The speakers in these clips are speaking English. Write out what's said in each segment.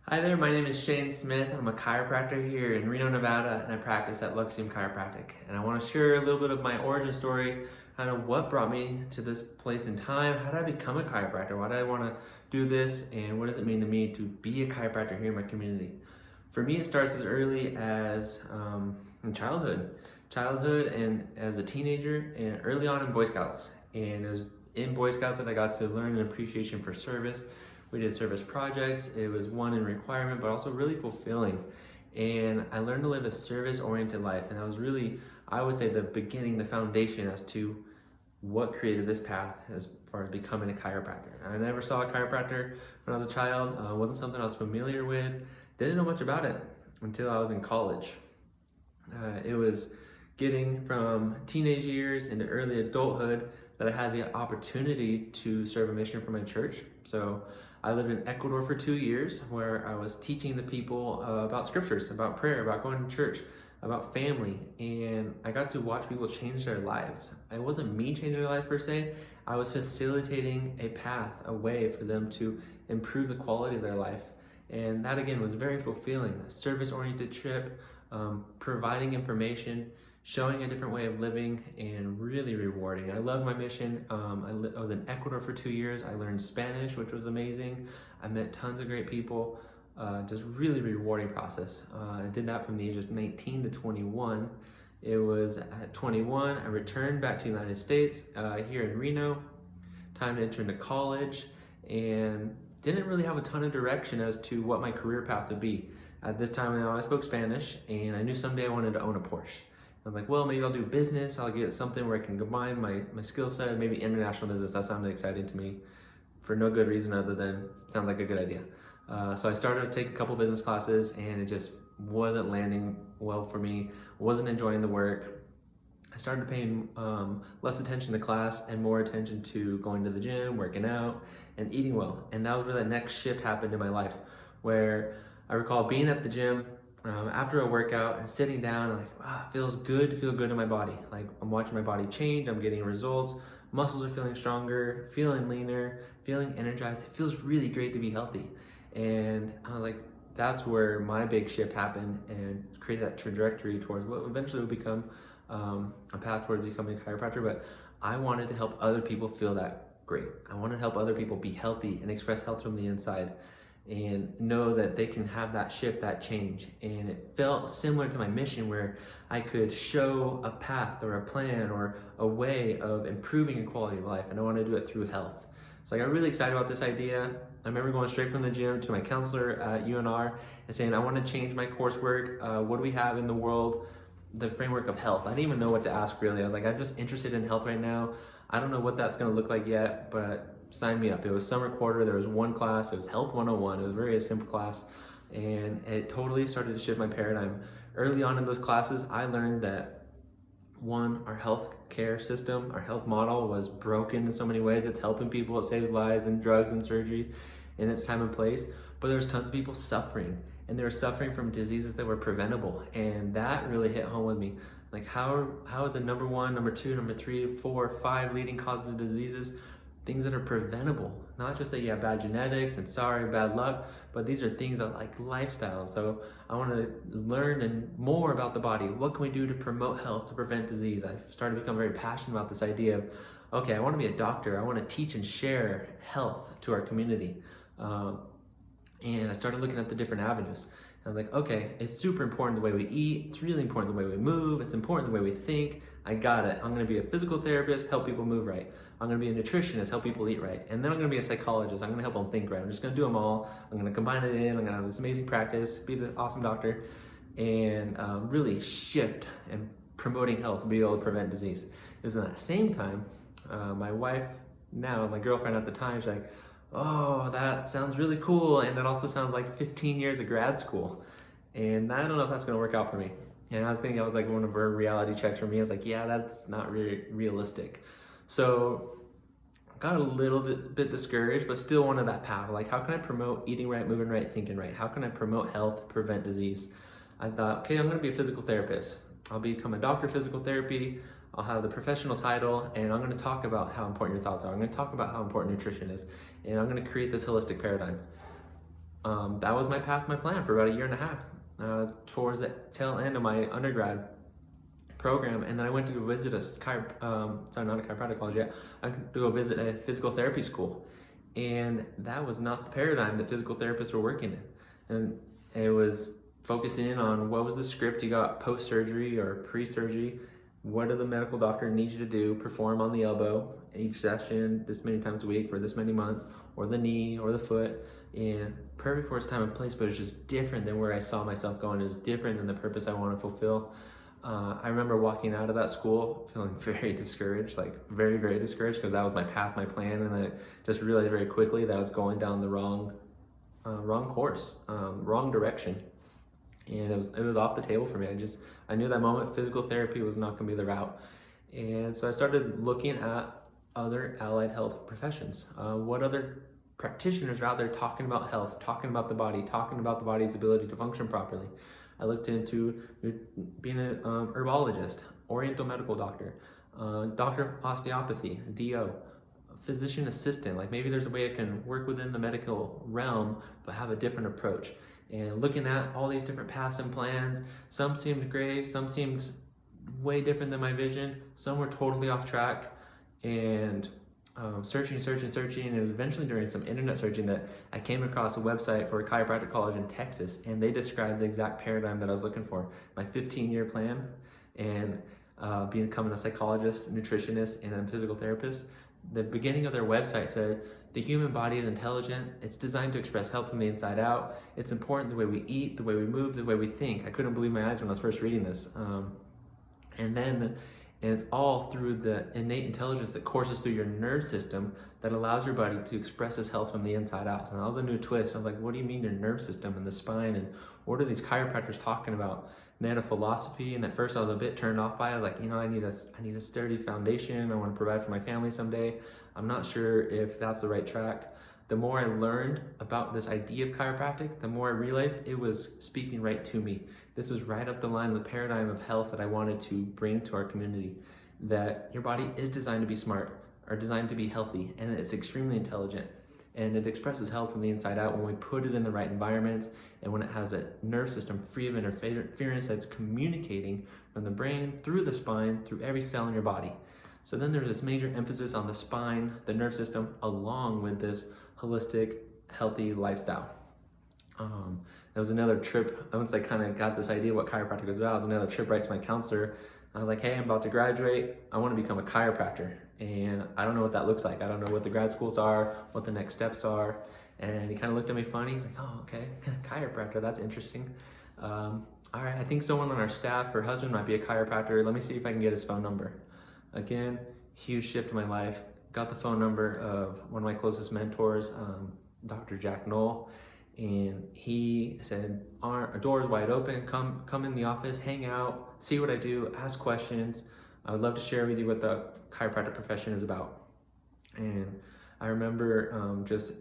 Hi there, my name is Shain Smith. I'm a chiropractor here in Reno, Nevada, and I practice at Luxium Chiropractic. And I want to share a little bit of my origin story, kind of what brought me to this place in time. How did I become a chiropractor? Why did I want to do this? And what does it mean to me to be a chiropractor here in my community? For me, it starts as early as in childhood and as a teenager and early on in Boy Scouts. And it was in Boy Scouts that I got to learn an appreciation for service. We did service projects. It was one in requirement, but also really fulfilling. And I learned to live a service-oriented life. And that was really, I would say, the beginning, the foundation as to what created this path as far as becoming a chiropractor. I never saw a chiropractor when I was a child. Wasn't something I was familiar with. Didn't know much about it until I was in college. It was getting from teenage years into early adulthood that I had the opportunity to serve a mission for my church. So I lived in Ecuador for 2 years where I was teaching the people about scriptures, about prayer, about going to church, about family, and I got to watch people change their lives. It wasn't me changing their life per se, I was facilitating a path, a way for them to improve the quality of their life. And that again was very fulfilling, a service-oriented trip, providing information, showing a different way of living, and really rewarding. I loved my mission. I was in Ecuador for 2 years. I learned Spanish, which was amazing. I met tons of great people. Just really rewarding process. I did that from the age of 19 to 21. It was at 21, I returned back to the United States here in Reno. Time to enter into college and didn't really have a ton of direction as to what my career path would be. At this time, I spoke Spanish and I knew someday I wanted to own a Porsche. I was like, well, maybe I'll do business. I'll get something where I can combine my skill set, maybe international business. That sounded exciting to me for no good reason other than sounds like a good idea. So I started to take a couple business classes and it just wasn't landing well for me. Wasn't enjoying the work. I started paying less attention to class and more attention to going to the gym, working out, and eating well. And that was where that next shift happened in my life, where I recall being at the gym after a workout and sitting down and like, wow, it feels good to feel good in my body. Like I'm watching my body change, I'm getting results, muscles are feeling stronger, feeling leaner, feeling energized. It feels really great to be healthy. And I was like, that's where my big shift happened and created that trajectory towards what eventually would become a path towards becoming a chiropractor. But I wanted to help other people feel that great. I wanted to help other people be healthy and express health from the inside and know that they can have that shift, that change. And it felt similar to my mission where I could show a path or a plan or a way of improving your quality of life. And I want to do it through health. So I got really excited about this idea. I remember going straight from the gym to my counselor at UNR and saying, I want to change my coursework. What do we have in the world? The framework of health. I didn't even know what to ask really. I was like, I'm just interested in health right now. I don't know what that's going to look like yet, but sign me up. It was summer quarter. There was one class. It was Health 101. It was very a simple class. And it totally started to shift my paradigm. Early on in those classes, I learned that one, our health care system, our health model was broken in so many ways. It's helping people, it saves lives and drugs and surgery in its time and place. But there's tons of people suffering, and they were suffering from diseases that were preventable. And that really hit home with me. Like how are the number one, number two, number three, four, five leading causes of diseases things that are preventable, not just that you have bad genetics and sorry, bad luck, but these are things that like lifestyle. So I want to learn and more about the body. What can we do to promote health, to prevent disease? I've started to become very passionate about this idea of, okay, I want to be a doctor. I want to teach and share health to our community. And I started looking at the different avenues. I was like, okay, it's super important the way we eat. It's really important the way we move. It's important the way we think. I got it. I'm going to be a physical therapist, help people move right. I'm going to be a nutritionist, help people eat right. And then I'm going to be a psychologist. I'm going to help them think right. I'm just going to do them all. I'm going to combine it in. I'm going to have this amazing practice, be the awesome doctor, and really shift and promoting health, be able to prevent disease. It was at that same time, my wife, now my girlfriend at the time, she's like, oh, that sounds really cool. And that also sounds like 15 years of grad school. And I don't know if that's going to work out for me. And I was thinking, I was like, one of her reality checks for me. I was like, yeah, that's not really realistic. So got a little bit discouraged, but still wanted that path. Like, how can I promote eating right, moving right, thinking right? How can I promote health, prevent disease? I thought, okay, I'm going to be a physical therapist. I'll become a doctor of physical therapy. I'll have the professional title, and I'm going to talk about how important your thoughts are. I'm going to talk about how important nutrition is, and I'm going to create this holistic paradigm. that was my path, my plan for about 1.5 years, towards the tail end of my undergrad program. And then I went to go visit not a chiropractic college yet. I went to go visit a physical therapy school, and that was not the paradigm that physical therapists were working in. And it was focusing in on what was the script you got post-surgery or pre-surgery. What do the medical doctor need you to do? Perform on the elbow each session this many times a week for this many months, or the knee or the foot. And perfect for its time and place, but it's just different than where I saw myself going. It was different than the purpose I want to fulfill. I remember walking out of that school feeling very discouraged, like very, very discouraged, because that was my path, my plan, and I just realized very quickly that I was going down the wrong course, wrong direction. And it was off the table for me. I knew that moment physical therapy was not going to be the route. And so I started looking at other allied health professions. What other practitioners are out there talking about health, talking about the body, talking about the body's ability to function properly. I looked into being an herbologist, oriental medical doctor, doctor of osteopathy, DO, physician assistant. Like maybe there's a way I can work within the medical realm, but have a different approach. And looking at all these different paths and plans, some seemed great, some seemed way different than my vision, some were totally off track. And searching. And it was eventually during some internet searching that I came across a website for a chiropractic college in Texas, and they described the exact paradigm that I was looking for. My 15-year plan, and becoming a psychologist, nutritionist, and a physical therapist. The beginning of their website said, the human body is intelligent. It's designed to express health from the inside out. It's important the way we eat, the way we move, the way we think. I couldn't believe my eyes when I was first reading this. And it's all through the innate intelligence that courses through your nerve system that allows your body to express its health from the inside out. So that was a new twist. I was like, what do you mean your nerve system and the spine? And what are these chiropractors talking about? And they had a philosophy, and at first I was a bit turned off by it. I was like, I need a sturdy foundation. I want to provide for my family someday. I'm not sure if that's the right track. The more I learned about this idea of chiropractic, the more I realized it was speaking right to me. This was right up the line of the paradigm of health that I wanted to bring to our community. That your body is designed to be smart, or designed to be healthy, and it's extremely intelligent. And it expresses health from the inside out when we put it in the right environments, and when it has a nerve system free of interference that's communicating from the brain through the spine, through every cell in your body. So then there's this major emphasis on the spine, the nerve system, along with this holistic, healthy lifestyle. There was another trip, once I kind of got this idea of what chiropractic was about, it was another trip right to my counselor. I was like, hey, I'm about to graduate. I want to become a chiropractor. And I don't know what that looks like. I don't know what the grad schools are, what the next steps are. And he kind of looked at me funny. He's like, oh, okay, chiropractor, that's interesting. All right, I think someone on our staff, her husband might be a chiropractor. Let me see if I can get his phone number. Again, huge shift in my life. Got the phone number of one of my closest mentors, Dr. Jack Knoll. And he said, our door is wide open, come in the office, hang out, see what I do, ask questions. I would love to share with you what the chiropractic profession is about. And I remember just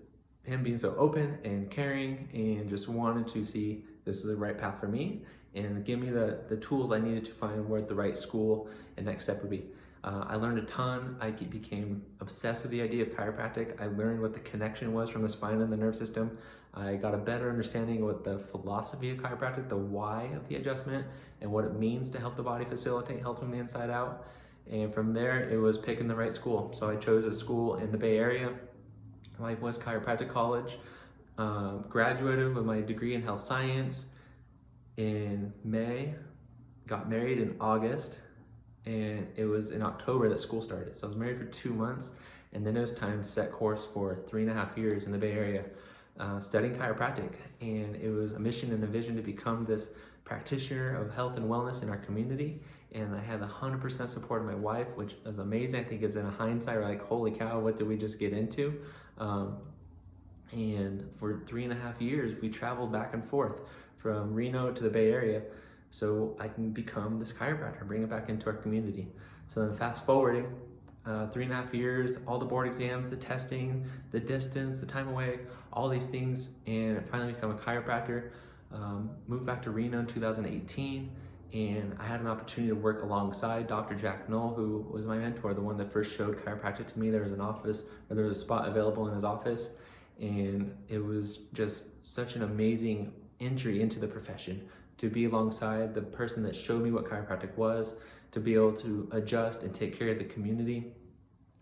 him being so open and caring, and just wanted to see this is the right path for me, and give me the tools I needed to find where the right school and next step would be. I learned a ton. I became obsessed with the idea of chiropractic. I learned what the connection was from the spine and the nerve system. I got a better understanding of what the philosophy of chiropractic, the why of the adjustment, and what it means to help the body facilitate health from the inside out. And from there, it was picking the right school. So I chose a school in the Bay Area, Life West Chiropractic College. Graduated with my degree in health science in May, got married in August, and it was in October that school started. So I was married for 2 months, and then it was time to set course for 3.5 years in the Bay Area, studying chiropractic. And it was a mission and a vision to become this practitioner of health and wellness in our community. And I had 100% support of my wife, which is amazing. I think it's in hindsight, we're like, holy cow, what did we just get into? And for 3.5 years, we traveled back and forth from Reno to the Bay Area, so I can become this chiropractor, bring it back into our community. So then fast forwarding, 3.5 years, all the board exams, the testing, the distance, the time away, all these things, and I finally become a chiropractor. Moved back to Reno in 2018, and I had an opportunity to work alongside Dr. Jack Knoll, who was my mentor, the one that first showed chiropractic to me. There was an office, or there was a spot available in his office, And it was just such an amazing entry into the profession to be alongside the person that showed me what chiropractic was, to be able to adjust and take care of the community.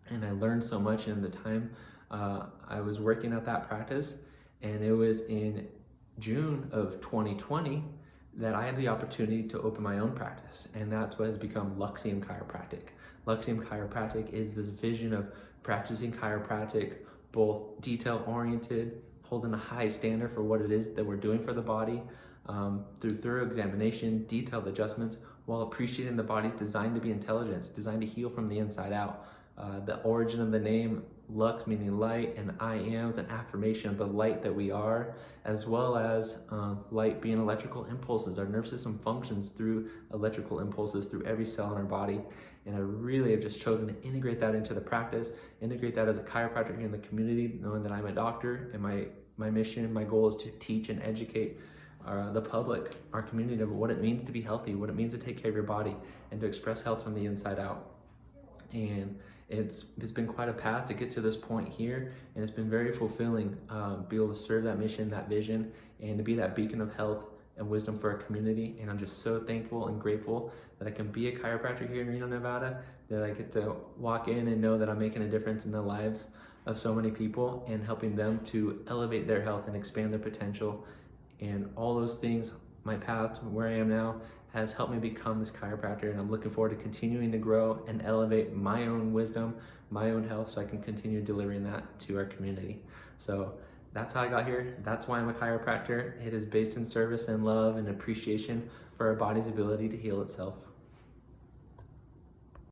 And I learned so much in the time I was working at that practice. And it was in June of 2020 that I had the opportunity to open my own practice, and that's what has become Luxium Chiropractic. Luxium Chiropractic is this vision of practicing chiropractic, both detail-oriented, holding a high standard for what it is that we're doing for the body, through thorough examination, detailed adjustments, while appreciating the body's designed to be intelligence, designed to heal from the inside out. The origin of the name, Lux meaning light, and I am is an affirmation of the light that we are, as well as light being electrical impulses. Our nerve system functions through electrical impulses through every cell in our body. And I really have just chosen to integrate that into the practice, integrate that as a chiropractor here in the community, knowing that I'm a doctor, and my mission, my goal is to teach and educate the public, our community, of what it means to be healthy, what it means to take care of your body, and to express health from the inside out. And it's been quite a path to get to this point here, and it's been very fulfilling, be able to serve that mission, that vision, and to be that beacon of health and wisdom for our community. And I'm just so thankful and grateful that I can be a chiropractor here in Reno, Nevada, that I get to walk in and know that I'm making a difference in the lives of so many people and helping them to elevate their health and expand their potential. And all those things, my path to where I am now, has helped me become this chiropractor, and I'm looking forward to continuing to grow and elevate my own wisdom, my own health, so I can continue delivering that to our community. So that's how I got here. That's why I'm a chiropractor. It is based in service and love and appreciation for our body's ability to heal itself.